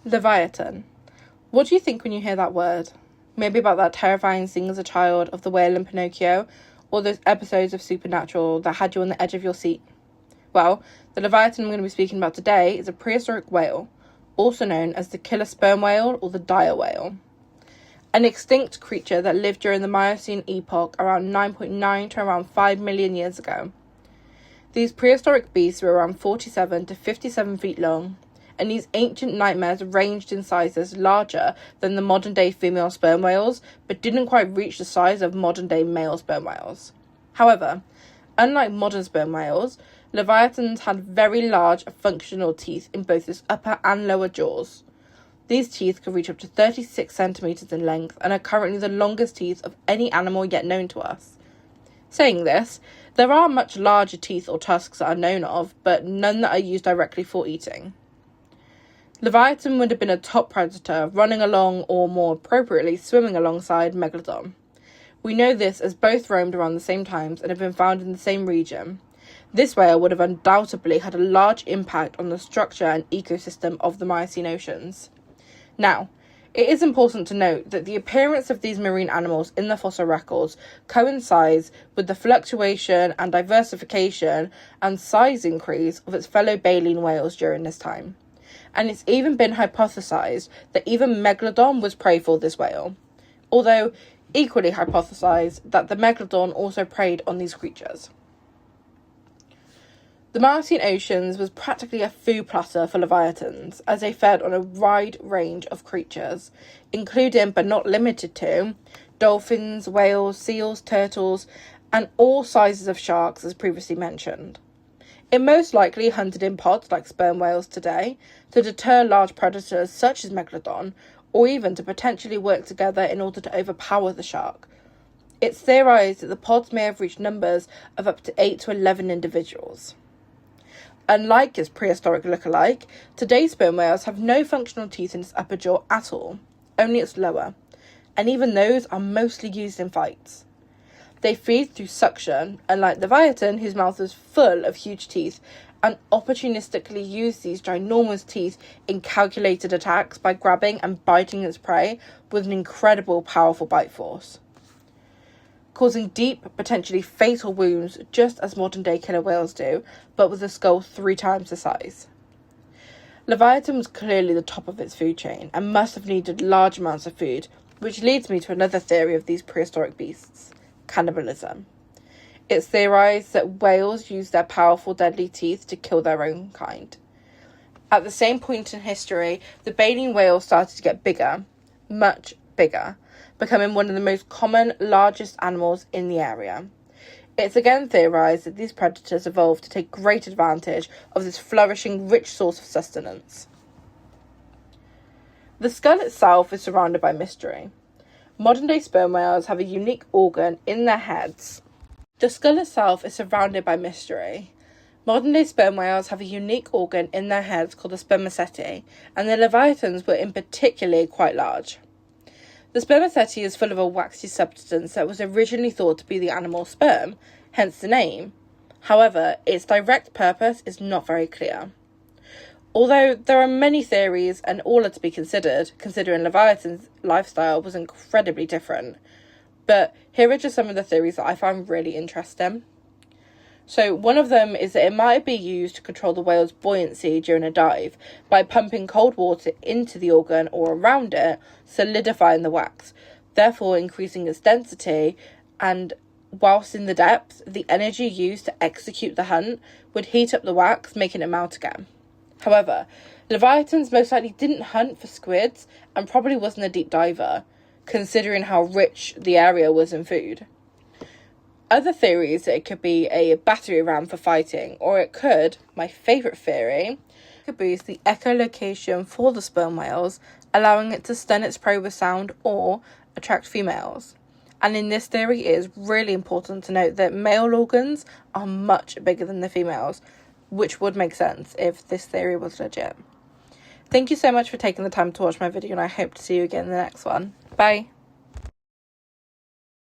Leviathan. What do you think when you hear that word? Maybe about that terrifying scene as a child of the whale in Pinocchio, or those episodes of Supernatural that had you on the edge of your seat. Well, the Leviathan I'm going to be speaking about today is a prehistoric whale, also known as the killer sperm whale or the dire whale. An extinct creature that lived during the Miocene epoch around 9.9 to around 5 million years ago. These prehistoric beasts were around 47 to 57 feet long, and these ancient nightmares ranged in sizes larger than the modern-day female sperm whales, but didn't quite reach the size of modern-day male sperm whales. However, unlike modern sperm whales, leviathans had very large functional teeth in both its upper and lower jaws. These teeth could reach up to 36 centimeters in length and are currently the longest teeth of any animal yet known to us. Saying this, there are much larger teeth or tusks that are known of, but none that are used directly for eating. Leviathan would have been a top predator, running along, or more appropriately, swimming alongside Megalodon. We know this as both roamed around the same times and have been found in the same region. This whale would have undoubtedly had a large impact on the structure and ecosystem of the Miocene oceans. Now, it is important to note that the appearance of these marine animals in the fossil records coincides with the fluctuation and diversification and size increase of its fellow baleen whales during this time. And it's even been hypothesized that even Megalodon was prey for this whale, although equally hypothesized that the Megalodon also preyed on these creatures. The Miocene oceans was practically a food platter for leviathans, as they fed on a wide range of creatures, including but not limited to dolphins, whales, seals, turtles, and all sizes of sharks as previously mentioned. It most likely hunted in pods like sperm whales today to deter large predators such as Megalodon, or even to potentially work together in order to overpower the shark. It's theorised that the pods may have reached numbers of up to 8 to 11 individuals. Unlike its prehistoric look-alike, today's sperm whales have no functional teeth in its upper jaw at all, only its lower, and even those are mostly used in fights. They feed through suction, unlike Leviathan, whose mouth is full of huge teeth, and opportunistically use these ginormous teeth in calculated attacks by grabbing and biting its prey with an incredible powerful bite force, causing deep, potentially fatal wounds just as modern-day killer whales do, but with a skull 3 times the size. Leviathan was clearly the top of its food chain and must have needed large amounts of food, which leads me to another theory of these prehistoric beasts: cannibalism. It's theorised that whales use their powerful, deadly teeth to kill their own kind. At the same point in history, the baleen whale started to get bigger, much bigger, becoming one of the most common, largest animals in the area. It's again theorised that these predators evolved to take great advantage of this flourishing, rich source of sustenance. The skull itself is surrounded by mystery. Modern-day sperm whales have a unique organ in their heads. The skull itself is surrounded by mystery. Modern-day sperm whales have a unique organ in their heads called the spermaceti, and the leviathans were in particular quite large. The spermaceti is full of a waxy substance that was originally thought to be the animal's sperm, hence the name. However, its direct purpose is not very clear. Although there are many theories and all are to be considered, considering Leviathan's lifestyle was incredibly different. But here are just some of the theories that I found really interesting. So one of them is that it might be used to control the whale's buoyancy during a dive by pumping cold water into the organ or around it, solidifying the wax, therefore increasing its density, and whilst in the depth, the energy used to execute the hunt would heat up the wax, making it melt again. However, leviathans most likely didn't hunt for squids and probably wasn't a deep diver, considering how rich the area was in food. Other theories that it could be a battery ram for fighting, or it could, my favourite theory, could boost the echolocation for the sperm whales, allowing it to stun its prey with sound or attract females. And in this theory, it is really important to note that male organs are much bigger than the females, which would make sense if this theory was legit. Thank you so much for taking the time to watch my video, and I hope to see you again in the next one. Bye!